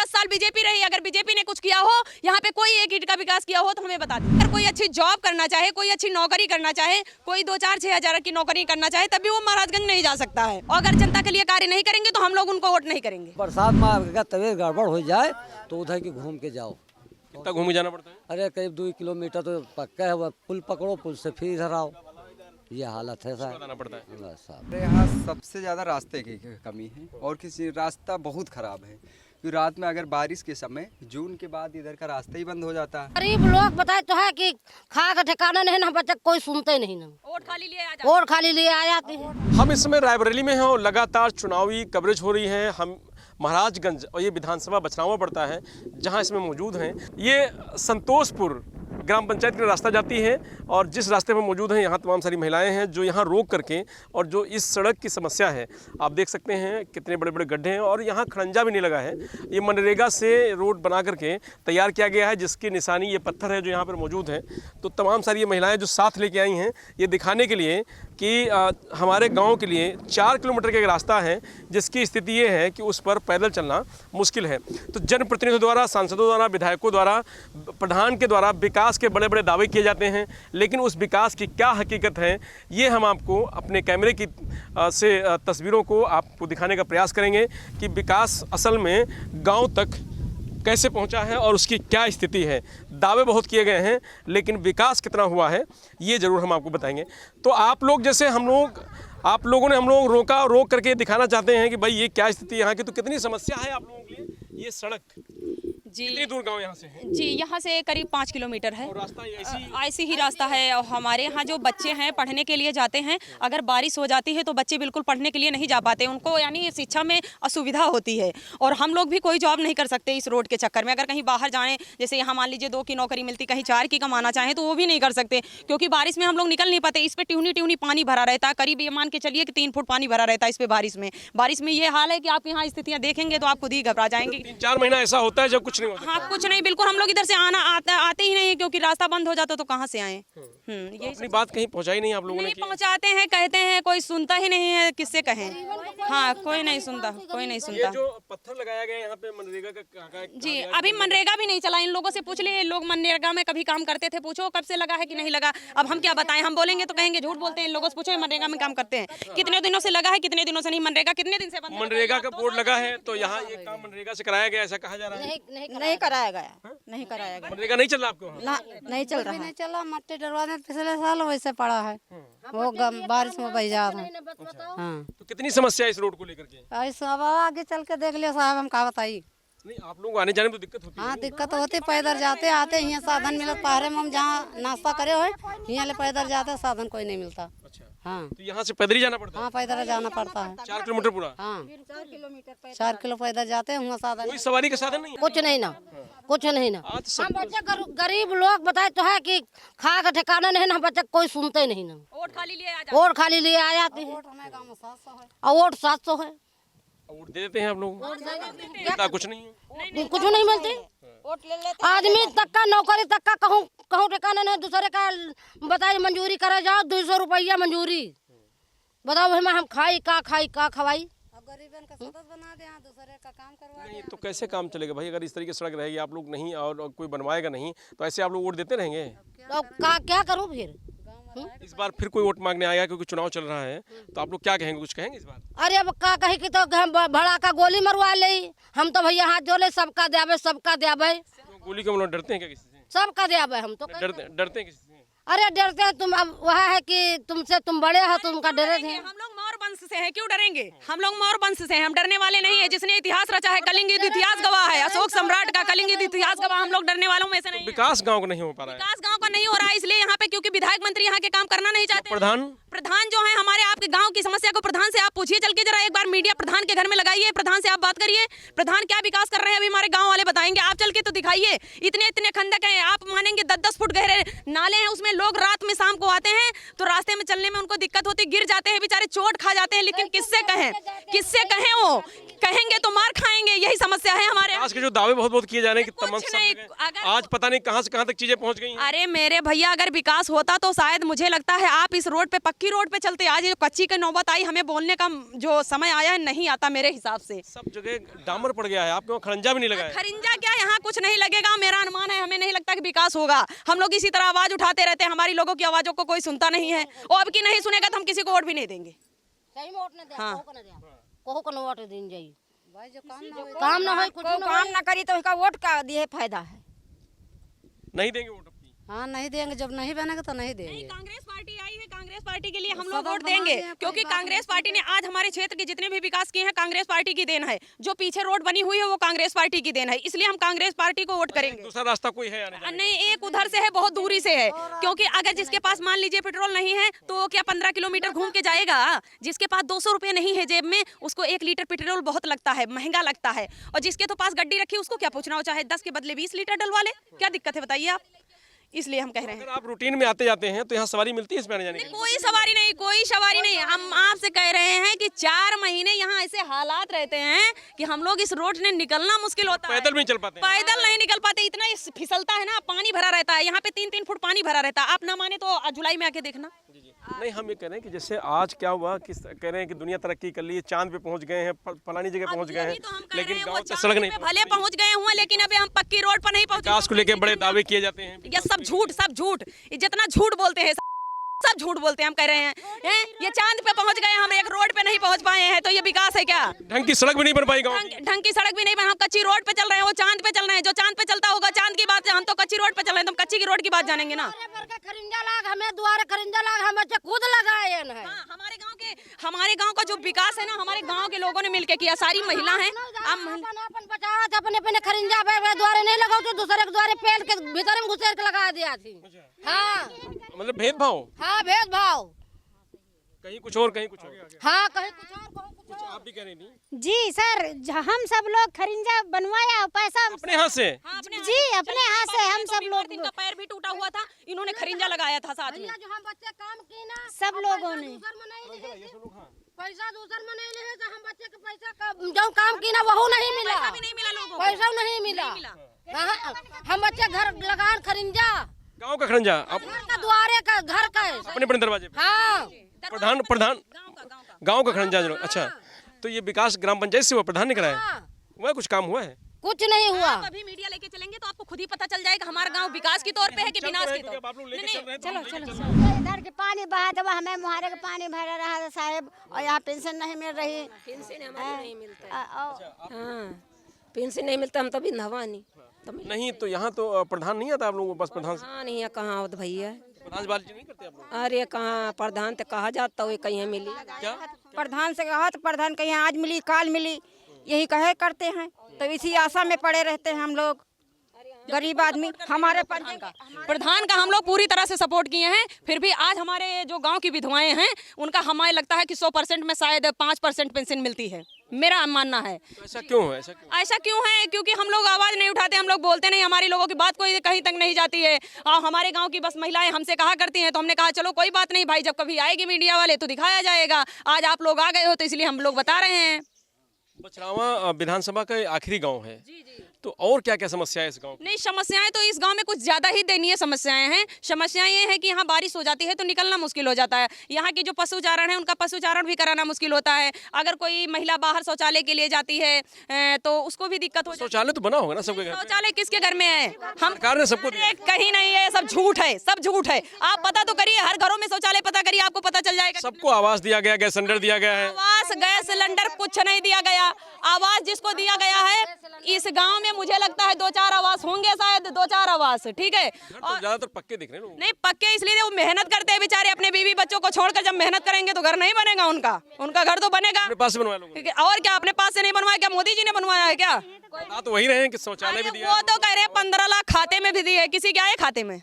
10 साल बीजेपी रही, अगर बीजेपी ने कुछ किया हो यहाँ पे, कोई एक ईंट का विकास किया हो तो हमें बता दें। अगर कोई अच्छी जॉब करना चाहे, कोई अच्छी नौकरी करना चाहे, कोई 2-4-6 हजार की नौकरी करना चाहे, तभी वो महाराजगंज नहीं जा सकता है। और अगर जनता के लिए कार्य नहीं करेंगे तो हम लोग उनको वोट नहीं करेंगे। बरसात में अगर तबीयत गड़बड़ हो जाए तो उधर की घूम के जाओ। कितना घूम के जाना पड़ता है? अरे करीब 2 किलोमीटर तो पक्का है, पुल पकड़ो, पुल से फिर इधर आओ, ये हालत है साहब। बताना पड़ता है साहब यहाँ सबसे ज़्यादा रास्ते की कमी है और किसी रास्ता बहुत ख़राब है कि रात में अगर बारिश के समय जून के बाद इधर का रास्ता ही बंद हो जाता है। गरीब लोग बताए तो है कि खा का ठिकाना नहीं ना, बच्चा कोई सुनते नहीं ना, वोट खाली लिए आ जाते हैं। हम इस समय रायबरेली में हैं और लगातार चुनावी कवरेज हो रही है। हम महाराजगंज और ये विधानसभा बछनावा पड़ता है जहां इसमें मौजूद हैं। ये संतोषपुर ग्राम पंचायत का रास्ता जाती है और जिस रास्ते पर मौजूद हैं यहाँ तमाम सारी महिलाएं हैं जो यहाँ रोक करके, और जो इस सड़क की समस्या है आप देख सकते हैं कितने बड़े बड़े गड्ढे हैं और यहाँ खड़ंजा भी नहीं लगा है। ये मनरेगा से रोड बना करके तैयार किया गया है जिसकी निशानी ये पत्थर है जो यहाँ पर मौजूद है। तो तमाम सारी ये महिलाएँ जो साथ लेके आई हैं ये दिखाने के लिए कि हमारे गाँव के लिए 4 किलोमीटर का एक रास्ता है जिसकी स्थिति ये है कि उस पर पैदल चलना मुश्किल है। तो जनप्रतिनिधियों द्वारा, सांसदों द्वारा, विधायकों द्वारा, प्रधान के द्वारा विकास के बड़े बड़े दावे किए जाते हैं, लेकिन उस विकास की क्या हकीकत है ये हम आपको अपने कैमरे की से तस्वीरों को आपको दिखाने का प्रयास करेंगे कि विकास असल में गांव तक कैसे पहुंचा है और उसकी क्या स्थिति है। दावे बहुत किए गए हैं लेकिन विकास कितना हुआ है ये ज़रूर हम आपको बताएंगे। तो आप लोग जैसे आप लोगों ने हम लोग रोक करके दिखाना चाहते हैं कि भाई ये क्या स्थिति यहाँ की, तो कितनी समस्या है आप लोगों के लिए ये सड़क। जी, कितनी दूर गांव यहाँ से है? जी, यहाँ से करीब 5 किलोमीटर है। और रास्ता ऐसी ही रास्ता है। और हमारे यहाँ जो बच्चे हैं पढ़ने के लिए जाते हैं, अगर बारिश हो जाती है तो बच्चे बिल्कुल पढ़ने के लिए नहीं जा पाते, उनको यानी शिक्षा में असुविधा होती है। और हम लोग भी कोई जॉब नहीं कर सकते इस रोड के चक्कर में। अगर कहीं बाहर जाएं, जैसे यहाँ मान लीजिए 2 की नौकरी मिलती, कहीं 4 की कमाना चाहें तो वो भी नहीं कर सकते क्योंकि बारिश में हम लोग निकल नहीं पाते। इस पर ट्यूनी पानी भरा रहता है, करीब ये मान के चलिए कि 3 फुट पानी भरा रहता है इस पे बारिश में ये हाल है कि आप यहाँ स्थितियाँ देखेंगे तो आप खुद ही घबरा जाएंगे। 3-4 महीना ऐसा होता है जब कुछ नहीं होता। हाँ, कुछ नहीं, बिल्कुल हम लोग इधर से आते ही नहीं क्योंकि रास्ता बंद हो जाता तो कहाँ से आए। ये अपनी बात कहीं पहुंचाई नहीं आप लोगों ने? पहुंचाते हैं, कहते हैं, कोई सुनता ही नहीं है, किससे कहें। हाँ, कोई नहीं सुनता। ये जो पत्थर लगाया गया यहाँ पे मनरेगा का जी, अभी मनरेगा भी नहीं चला। इन लोगों से पूछ लिए, लोग मनरेगा में कभी काम करते थे, पूछो कब से लगा है कि नहीं लगा। अब हम क्या बताएं, हम बोलेंगे तो कहेंगे झूठ बोलते हैं। इन लोगों से पूछो मनरेगा में काम करते हैं कितने दिनों से लगा है, कितने दिनों से नहीं। मनरेगा कितने दिन से बंद? मनरेगा का बोर्ड लगा है तो यहाँ ये काम मनरेगा से कराया गया ऐसा कहा जा रहा है? नहीं कराया गया। मनरेगा नहीं चल रहा आपको? नहीं चल रहा, नहीं चला। मट्टी डलवा दे, पिछले साल वैसे पड़ा है, वो बारिश में बह जा रहा है। हाँ, तो कितनी समस्या है इस रोड को लेकर के? ऐसा अब आगे चल के देख लियो साहब, हम क्या बताइए। नहीं, आप लोग आने जाने में तो दिक्कत होती है? हाँ, दिक्कत होती, पैदल जाते आते, यहाँ साधन मिलत। पहरे में हम जहाँ नाश्ता करे हो यहाँ ले पैदल जाते, साधन कोई नहीं मिलता। अच्छा, हाँ, तो यहाँ से पैदल ही जाना पड़ता है? हाँ, पैदल जाना पड़ता है। 4 किलोमीटर पूरा? हाँ, 4 किलो पैदल जाते हैं, वहाँ साधन कोई सवारी का साधन नहीं है? कुछ नहीं ना, कुछ नहीं ना। आज हम बच्चे गरीब लोग बताए तो है कि खा का ठिकाना नहीं ना, बच्चा कोई सुनते नहीं ना, वोट खाली लिए आ जाते हैं। और वोट 700 है, वोट दे देते हैं आप लोग? इतना कुछ नहीं है, कुछ नहीं मिलते। आदमी तक का, नौकरी तक का कहूँ ठिकाना नहीं। दूसरे का बताइए मंजूरी करे जाओ, 200 रुपया मंजूरी। बताओ हम खाई का खवाई। गरीबन का सदस्य बना दे, दूसरे का काम करवा नहीं तो कैसे काम चलेगा भाई? अगर इस तरीके से सड़क रहेगी, आप लोग नहीं और कोई बनवाएगा नहीं तो ऐसे आप लोग वोट देते रहेंगे? तो क्या करूँ फिर? इस बार फिर कोई वोट मांगने आएगा क्योंकि चुनाव चल रहा है, तो आप लोग क्या कहेंगे, कुछ कहेंगे इस बार? अरे अब का कहे कि तो भड़ा का गोली मरवा ले। हम तो भैया हाथ जोड़े, सबका देवे। गोली क्यों? डरते हैं क्या किसी से? सबका देवे। हम तो डरते हैं किसी से? अरे डरते हैं तुम। अब वह है कि तुमसे तुम बड़े हो, तुमका डरे थे। हम लोग मौर्य वंश से हैं, क्यों डरेंगे? हम लोग मौर्य वंश से हैं, हम डरने वाले नहीं है। जिसने इतिहास रचा है, कलिंग युद्ध इतिहास गवाह है, अशोक सम्राट का कलिंग युद्ध इतिहास गवाह। हम लोग डरने वालों में से नहीं। विकास गांव को नहीं हो पा रहा है? विकास गांव का नहीं हो रहा है इसलिए यहाँ पे क्योंकि विधायक मंत्री यहाँ के काम करना नहीं चाहते। प्रधान जो है हमारे आपके गांव की समस्या को प्रधान से आप पूछिए चल के, जरा एक बार मीडिया प्रधान के घर में लगाइए, प्रधान से आप बात करिए, प्रधान क्या विकास कर रहे हैं अभी हमारे गांव वाले बताएंगे। आप चल के तो दिखाइए, इतने खंडक हैं, आप मानेंगे 10-10 फुट गहरे नाले हैं, उसमें लोग रात में शाम को आते हैं तो रास्ते में चलने में उनको दिक्कत होती, गिर जाते हैं बेचारे, चोट खा जाते हैं। लेकिन किससे कहें वो कहेंगे तो मार खाएंगे, यही समस्या है हमारे। आज के जो दावे बहुत किए जा रहे हैं कि आज पता नहीं कहां से कहां तक चीजें पहुंच गई हैं। अरे मेरे भैया, अगर विकास होता तो शायद मुझे लगता है आप इस रोड पे पक्के पक्की रोड पे चलते। आज ये कच्ची की नौबत आई, हमें बोलने का जो समय आया है नहीं आता मेरे हिसाब से। सब जगह डामर पड़ गया है, आपके वहाँ खड़ंजा भी नहीं लगा है। खरिंजा क्या, यहाँ कुछ नहीं लगेगा, मेरा अनुमान है। हमें नहीं लगता कि विकास होगा। हम लोग इसी तरह आवाज उठाते रहते हैं, हमारी लोगों की आवाजों को कोई सुनता नहीं है, और अब की नहीं सुनेगा तो हम किसी को वोट भी नहीं देंगे। सही में वोट न दे, हाँ। कोहो को वोट दिन जाई। भाई जो काम ना हो काम ना हो, कुछ को काम ना करी तो उसका वोट का दिए फायदा है। नहीं देंगे वोट अपनी। हाँ नहीं देंगे, जब नहीं बनेगा तो नहीं देंगे। कांग्रेस पार्टी आई है, कांग्रेस पार्टी के लिए हम लोग सदन वोट बना देंगे, दिए, कोई क्योंकि बात कांग्रेस पार्टी ने आज हमारे क्षेत्र के जितने भी विकास किए हैं कांग्रेस पार्टी की देन है। जो पीछे रोड बनी हुई है वो कांग्रेस पार्टी की देन है, इसलिए हम कांग्रेस पार्टी को वोट करेंगे। दूसरा रास्ता कोई है आने जाने का? नहीं, एक उधर से है, बहुत दूरी से है, क्योंकि अगर जिसके पास मान लीजिए पेट्रोल नहीं है तो वो क्या 15 किलोमीटर घूम के जाएगा? जिसके पास 200 रुपये नहीं है जेब में, उसको 1 लीटर पेट्रोल बहुत लगता है, महंगा लगता है। और जिसके तो पास गड्डी रखी उसको क्या पूछना हो, चाहे 10 के बदले 20 लीटर डलवा ले, क्या दिक्कत है बताइए आप? इसलिए हम कह रहे हैं अगर आप रूटीन में आते जाते हैं तो यहाँ सवारी मिलती है इसमें आने जाने की? कोई सवारी नहीं, कोई सवारी नहीं। हम आपसे कह रहे हैं कि 4 महीने यहाँ ऐसे हालात रहते हैं कि हम लोग इस रोड से निकलना मुश्किल होता है। पैदल भी नहीं चल पाते हैं। पैदल नहीं निकल पाते, इतना फिसलता है ना, पानी भरा रहता है यहाँ पे, 3-3 फुट पानी भरा रहता है। आप ना माने तो जुलाई में आके देखना। नहीं, हम ये कह रहे हैं कि जैसे आज क्या हुआ कि कह रहे हैं कि दुनिया तरक्की कर ली है, चांद पे पहुंच गए हैं, फलानी जगह पहुंच गए हैं, लेकिन गांव तक सड़क नहीं पहुंची। भले पहुंच गए हुए, लेकिन अभी हम पक्की रोड पर नहीं पहुंचे। विकास को लेकर बड़े दावे किए जाते हैं। ये सब झूठ, सब झूठ, ये जितना झूठ बोलते हैं सब झूठ बोलते हैं। हम कह रहे हैं ये चांद पे पहुंच गए, हम एक रोड पे नहीं पहुंच पाए हैं, तो ये विकास है क्या? ढंग की सड़क भी नहीं बन पाई गाँव की। ढंग की सड़क भी नहीं बना, हम कच्ची रोड पे चल रहे हैं, वो चांद पे चल रहे हैं। जो चांद पे चलता होगा चांद की बात है, हम तो कच्ची रोड पे चल रहे हैं, तो हम कच्ची की रोड की बात जानेंगे ना। खरिंजा लाग हमें द्वारा खरिंजा लाग हम बच्चे खुद लगाए हैं। हाँ, हमारे गांव का जो विकास है ना, हमारे गांव के लोगों ने मिलके किया, सारी महिला हैं। अपन बचावा था, अपने अपने खरिंजा पे द्वारे नहीं लगाओ तो दूसरे के द्वारे पेड़ के भीतर में घुसेर के लगा दिया थी। हाँ मतलब भेदभाव। हाँ, भेदभाव, कहीं कुछ और कहीं कुछ और। हाँ कहीं कुछ और कहीं कुछ और। आप भी कह रही थी जी सर, हम सब लोग खरिंजा बनवाया, पैसा अपने हाथ से। जी अपने हाथ से हम सब लोग, इनका पैर भी टूटा हुआ था, इन्होंने खरिंजा लगाया था साथ में। जो हम बच्चे काम की ना, सब लोगों ने पैसा दूसर में नहीं ले, तो हम बच्चे के पैसा का जो काम की ना वो नहीं मिला, पैसा भी नहीं मिला लोगों को। पैसा नहीं मिला। हाँ, हम बच्चे घर लगा खरिंजा, गाँव का खड़ंजा घर का द्वारे का, घर का। अपने अपने दरवाजे पे। हाँ प्रधान गांव का खड़ंजा जो। अच्छा, तो ये विकास ग्राम पंचायत से हुआ, प्रधान ने कराया? हुआ कुछ काम हुआ है? कुछ नहीं हुआ। आप अभी मीडिया लेके चलेंगे तो आपको खुद ही पता चल जाएगा हमारा गांव विकास की तौर पे है कि विनाश की तौर। आप लोग लेके चल रहे हैं तो हम लेके चल रहे चलो इधर के पानी बहा दो, हमें मुहारे का पानी भरा रहा है साहब, और यहाँ पेंशन नहीं मिल रही। पेंशन हमारी नहीं मिलता है। हाँ, पेंशन नहीं मिलता, हम तो बिंधवानी हैं। नहीं तो यहाँ तो प्रधान नहीं आता आप लोगों के पास? प्रधान से हाँ नहीं, कहाँ होता भैया? प्रधान से बातचीत नहीं करते आप लोग? अरे कहाँ, प्रधान तो कहा जाता है कहीं मिली। क्या प्रधान से कहा तो प्रधान कहीं आज मिली काल मिली, यही कहे करते हैं, तो इसी आशा में पड़े रहते हैं हम लोग गरीब आदमी। हमारे प्रधान का हम लोग पूरी तरह से सपोर्ट किए हैं, फिर भी आज हमारे जो गांव की विधवाएं हैं उनका हमें लगता है कि 100% में शायद 5% पेंशन मिलती है, मेरा मानना है। ऐसा क्यों है? ऐसा क्यों है? क्योंकि हम लोग आवाज नहीं उठाते, हम लोग बोलते नहीं, हमारी लोगों की बात कोई कहीं तक नहीं जाती है। हमारे गांव की बस महिलाएं हमसे कहा करती हैं, तो हमने कहा चलो कोई बात नहीं भाई, जब कभी आएगी मीडिया वाले तो दिखाया जाएगा। आज आप लोग आ गए हो तो इसलिए हम लोग बता रहे हैं। बछरावा विधानसभा का आखिरी गांव है, तो और क्या क्या समस्या है इस गांव? नहीं, समस्याएं तो इस गांव में कुछ ज्यादा ही दयनीय समस्याएं हैं। समस्याएं ये है कि यहाँ बारिश हो जाती है तो निकलना मुश्किल हो जाता है। यहाँ की जो पशुचारण है उनका पशुचारण भी कराना मुश्किल होता है। अगर कोई महिला बाहर शौचालय के लिए जाती है तो उसको भी दिक्कत हो जाती है। शौचालय तो बना होगा ना सबके घर? शौचालय किसके घर में है? हम सरकार ने सबको दिया। कहीं नहीं है, सब झूठ है, सब झूठ है। आप पता तो करिए, हर घरों में शौचालय पता करिए, आपको पता चल जाएगा। सबको आवास दिया गया, गैस सिलेंडर दिया गया है। आवास, गैस सिलेंडर कुछ नहीं दिया गया। आवास जिसको दिया गया है इस गांव में मुझे लगता है 2-4 आवास होंगे, शायद 2-4 आवास, ठीक है। तो ज्यादातर पक्के दिख रहे हैं लोग। नहीं, पक्के इसलिए वो मेहनत करते हैं बेचारे, अपने बीवी बच्चों को छोड़कर जब मेहनत करेंगे तो घर नहीं बनेगा उनका घर तो बनेगा अपने पास से बनवाया लोगों ने। और क्या, अपने पास से नहीं बनवाया क्या? मोदी जी ने बनवाया है क्या? बता तो वही रहे हैं कि शौचालय भी दिया। वो तो कह रहे हैं 15 लाख खाते में भी दिए, किसी के आए खाते में?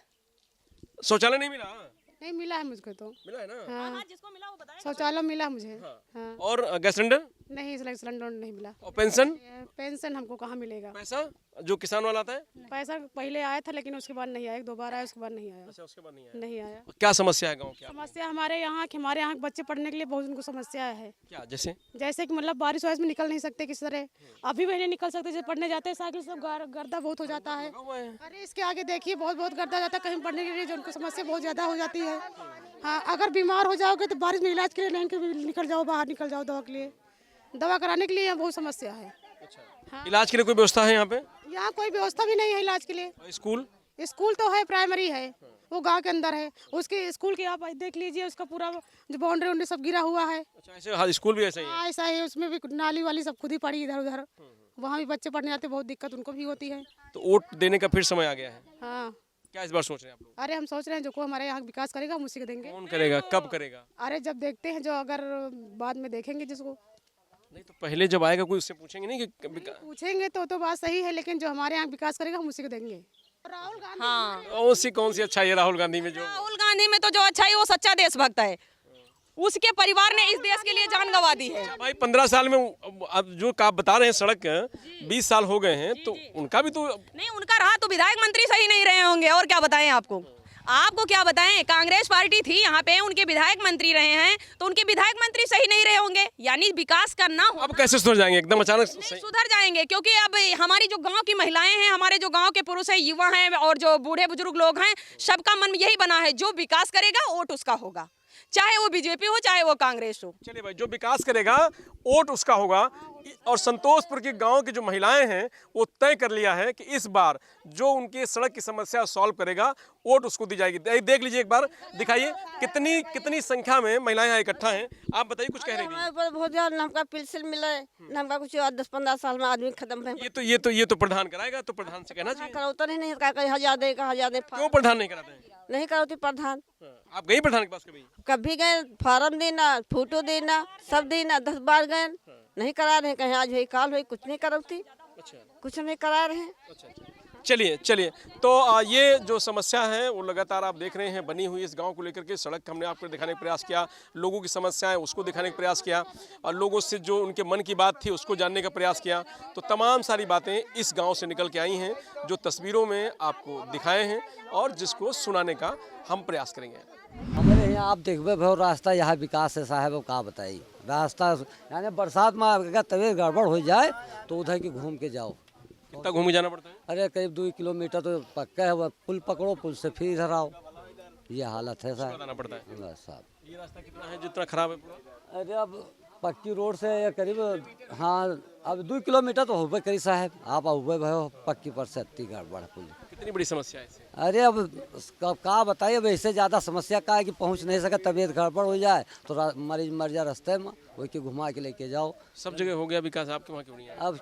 शौचालय नहीं मिला? नहीं मिला है मुझको तो। मिला है ना? हाँ, जिसको मिला वो बताए। शौचालय मिला मुझे। हाँ। और गैस सिलेंडर? नहीं, सिलेंडर नहीं मिला। और पेंशन पेंशन हमको कहाँ मिलेगा? पैसा जो किसान वाला आता है? पैसा पहले आया था लेकिन उसके बाद नहीं आया, 1-2 बार आया, उसके बाद नहीं आया। अच्छा, उसके बाद नहीं आया। नहीं आया। क्या समस्या है गाँव की? समस्या हमारे यहाँ के बच्चे पढ़ने के लिए बहुत उनको समस्या है। क्या जैसे? जैसे कि मतलब बारिश वारिश में निकल नहीं सकते किस तरह, अभी भी नहीं निकल सकते। जैसे पढ़ने जाते हैं साइकिल से गर्दा बहुत हो जाता है। अरे इसके आगे देखिए बहुत गर्दा जाता है कहीं पढ़ने के लिए, जो उनको समस्या बहुत ज़्यादा हो जाती है। हाँ, अगर बीमार हो जाओगे तो बारिश में इलाज के लिए नहीं निकल जाओ, बाहर निकल जाओ दवा के लिए, दवा कराने के लिए यहाँ बहुत समस्या है। हाँ। इलाज के लिए कोई व्यवस्था है यहाँ पे? यहाँ कोई व्यवस्था भी नहीं है इलाज के लिए। स्कूल? स्कूल तो है, प्राइमरी है, वो गांव के अंदर है। उसके स्कूल की आप देख लीजिए, उसका पूरा जो बाउंड्री उन्ड्री सब गिरा हुआ है। अच्छा, ऐसे हाँ, स्कूल भी ऐसा ही है? हाँ, ऐसा है, उसमें भी नाली वाली सब खुद ही पड़ी इधर उधर। वहाँ भी बच्चे पढ़ने जाते, बहुत दिक्कत उनको भी होती है। तो वोट देने का फिर समय आ गया है। हाँ, क्या इस बार सोच रहे हैं आप लोग? अरे हम सोच रहे हैं जो को हमारे यहाँ विकास करेगा हम उसी को देंगे। कौन करेगा, कब करेगा? अरे जब देखते हैं, जो अगर बाद में देखेंगे जिसको। नहीं तो पहले जब आएगा कोई उससे पूछेंगे नहीं कि पूछेंगे तो बात सही है, लेकिन जो हमारे यहाँ विकास करेगा हम उसी को देंगे। राहुल गांधी। हाँ, कौन सी अच्छा है राहुल गांधी में? जो राहुल गांधी में तो जो अच्छा है वो सच्चा देशभक्त है। उसके परिवार ने इस देश के लिए जान गंवा दी है। भाई 15 साल में अब जो आप बता रहे हैं सड़क 20 साल हो गए हैं, तो उनका भी तो नहीं, उनका रहा तो विधायक मंत्री सही नहीं रहे होंगे, और क्या बताएं आपको। आपको क्या बताएं, कांग्रेस पार्टी थी यहाँ पे, उनके विधायक मंत्री रहे हैं, तो उनके विधायक मंत्री सही नहीं रहे होंगे, यानी विकास करना हो। अब कैसे सुधर जाएंगे एकदम अचानक? सुधर जाएंगे, क्योंकि अब हमारी जो गांव की महिलाएं हैं, हमारे जो गांव के पुरुष हैं, युवा हैं, और जो बूढ़े बुजुर्ग लोग हैं, सबका मन यही बना है, जो विकास करेगा वोट उसका होगा, चाहे वो बीजेपी हो चाहे वो कांग्रेस हो। चलिए भाई, जो विकास करेगा वोट उसका होगा। और संतोषपुर के गांव की जो महिलाएं हैं वो तय कर लिया है कि इस बार जो उनकी सड़क की समस्या सॉल्व करेगा वोट उसको दी जाएगी। देख लीजिए, एक बार दिखाइए कितनी संख्या में महिलाएं यहाँ इकट्ठा हैं। आप बताइए, कुछ कह रही थी? बहुत ज्यादा ना हमका पेंशन मिले, ना हमका कुछ 10-15 साल में आदमी खत्म है। ये तो प्रधान कराएगा, तो प्रधान से कहना चाहिए। कराता नहीं, हजार दे। क्यों प्रधान नहीं कराते हैं? नहीं कराती प्रधान। आप गई प्रधान के पास कभी? कभी गए, फार्म देना, फोटो देना, सब देना, 10 बार गए, नहीं करा रहे। कहीं आज हुई काल हुई, कुछ नहीं कराती। अच्छा, कुछ नहीं करा रहे हैं। चलिए तो ये जो समस्या है वो लगातार आप देख रहे हैं बनी हुई इस गांव को लेकर के। सड़क हमने आपको दिखाने का प्रयास किया, लोगों की समस्याएं उसको दिखाने का प्रयास किया, और लोगों से जो उनके मन की बात थी उसको जानने का प्रयास किया। तो तमाम सारी बातें इस गांव से निकल के आई हैं, जो तस्वीरों में आपको दिखाए हैं और जिसको सुनाने का हम प्रयास करेंगे। हमारे यहाँ आप देखबे भाई रास्ता यहाँ विकास है साहब, वो का बताइए रास्ता, यानी बरसात में अगर तबीयत गड़बड़ हो जाए तो उधर के घूम के जाओ। कितना घूम के जाना पड़ता है? अरे करीब 2 किलोमीटर तो पक्का है, पुल पकड़ो, पुल से फिर इधर आओ, ये हालत है साहब। जाना पड़ता है बस साहब। ये रास्ता कितना है जितना खराब है पूरा? अरे अब पक्की रोड से करीब, हाँ अब 2 किलोमीटर तो होबे करी साहब। आप हुए भाई पक्की पर से अति गड़बड़ पुल। कितनी बड़ी समस्या है इससे? अरे अब का बताइए, अब इससे ज़्यादा समस्या का है कि पहुंच नहीं सके, तबीयत गड़बड़ हो जाए तो मरीज मर जाए रास्ते में, वही के घुमा के लेके जाओ। सब जगह हो गया विकास, आपके वहाँ क्यों नहीं है? अब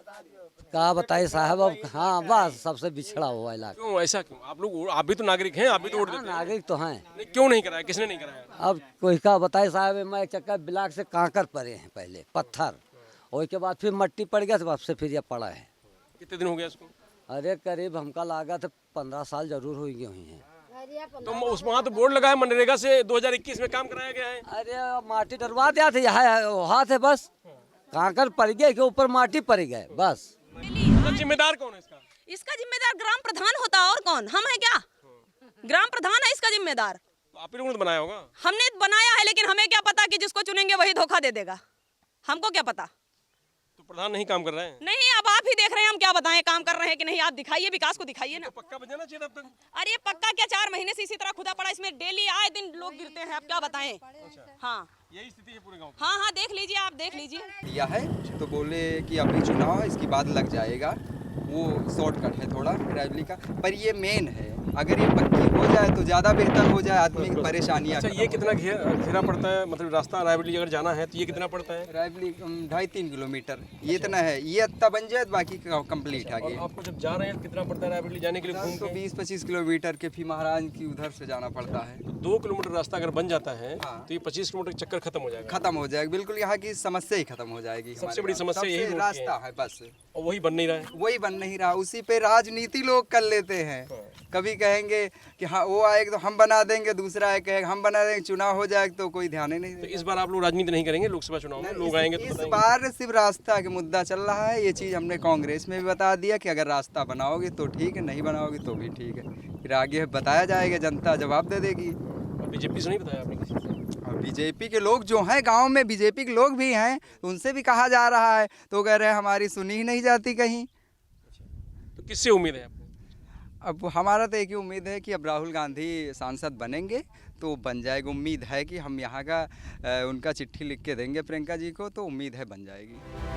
का बताइए साहब, अब हाँ बस सबसे बिछड़ा हुआ इलाका। क्यों ऐसा क्यों? आप भी तो नागरिक हैं, आप भी तो वोट देते हैं। नागरिक तो हैं। नहीं, क्यों नहीं कराया? किसने नहीं कराया? अब कोई का बताए साहब, मैं चक्कर ब्लाक से कांकर पड़े हैं, पहले पत्थर, और के बाद फिर मट्टी पड़ गया, तो आपसे फिर ये पड़ा है। कितने दिन हो गया इसको? अरे करीब हमका लागत 15 साल जरूर हुई हैं। तो उस वहाँ तो बोर्ड लगा है मनरेगा से 2021 में काम कराया गया है। अरे माटी डरवा दिया थे, यहाँ हाथ है बस, कांकर पड़ गए के ऊपर माटी पड़ गए बस। तो जिम्मेदार कौन है इसका? इसका जिम्मेदार ग्राम प्रधान होता, और कौन? हम है क्या? ग्राम प्रधान है इसका जिम्मेदार। तो आप ही लोगों ने बनाया होगा। हमने बनाया है, लेकिन हमें क्या पता कि जिसको चुनेंगे वही धोखा दे देगा, हमको क्या पता। तो प्रधान नहीं काम कर रहे हैं? नहीं, अब आप ही देख रहे हैं, हम क्या बताएं काम कर रहे हैं कि नहीं। आप दिखाइए, विकास को दिखाइए ना। तो पक्का बजाना चाहिए तब तक। अरे पक्का क्या, 4 महीने से इसी तरह खुदा पड़ा, इसमें डेली आए दिन लोग गिरते हैं, आप क्या बताएं। हाँ, यही स्थिति है पूरे गाँव की। हाँ, देख लीजिए, आप देख लीजिए। दिया है तो बोले कि अभी चुनाव है, इसके बाद लग जाएगा, वो शॉर्टकट है थोड़ा रायबली का, पर ये मेन है। अगर ये पक्की हो जाए तो ज़्यादा बेहतर हो जाए, आदमी की परेशानियाँ। अच्छा, ये कितना घेरा पड़ता है, मतलब रास्ता रायबली अगर जाना है तो ये कितना पड़ता है? रायबली 2.5-3 किलोमीटर ये इतना है। ये इतना बन जाए तो बाकी कंप्लीट आगे। आपको जब जा रहे हैं कितना पड़ता है रायबली जाने के लिए? घूम तो 20-25 किलोमीटर के फिर महाराज की उधर से जाना पड़ता है। तो 2 किलोमीटर रास्ता अगर बन जाता है हाँ। तो ये 25 किलोमीटर चक्कर खत्म हो जाएगा। खत्म हो जाएगा, बिल्कुल यहाँ की समस्या ही खत्म हो जाएगी। सबसे बड़ी समस्या यही रोड की रास्ता है बस, और वही बन नहीं रहा है। वही बन नहीं रहा, उसी पे राजनीति लोग कर लेते हैं। कभी कहेंगे कि हाँ वो आएगा तो हम बना देंगे, दूसरा है कहेगा हम बना देंगे, चुनाव हो जाएगा तो कोई ध्यान ही नहीं तो देगा। इस बार आप लोग राजनीति नहीं करेंगे लोकसभा चुनाव में? लोग आएंगे तो इस बताएंगे। बार सिर्फ रास्ता का मुद्दा चल रहा है। ये चीज़ हमने कांग्रेस में भी बता दिया कि अगर रास्ता बनाओगे तो ठीक है, नहीं बनाओगे तो भी ठीक है। फिर आगे बताया जाएगा, जनता जवाब दे देगी। और बीजेपी से नहीं बताया आपने किसी से? और बीजेपी के लोग जो हैं गांव में, बीजेपी के लोग भी हैं, तो उनसे भी कहा जा रहा है, तो कह रहे हैं हमारी सुनी ही नहीं जाती कहीं। तो किससे उम्मीद है आपको? अब हमारा तो एक ही उम्मीद है कि अब राहुल गांधी सांसद बनेंगे तो बन जाएगी। उम्मीद है कि हम यहाँ का उनका चिट्ठी लिख के देंगे प्रियंका जी को, तो उम्मीद है बन जाएगी।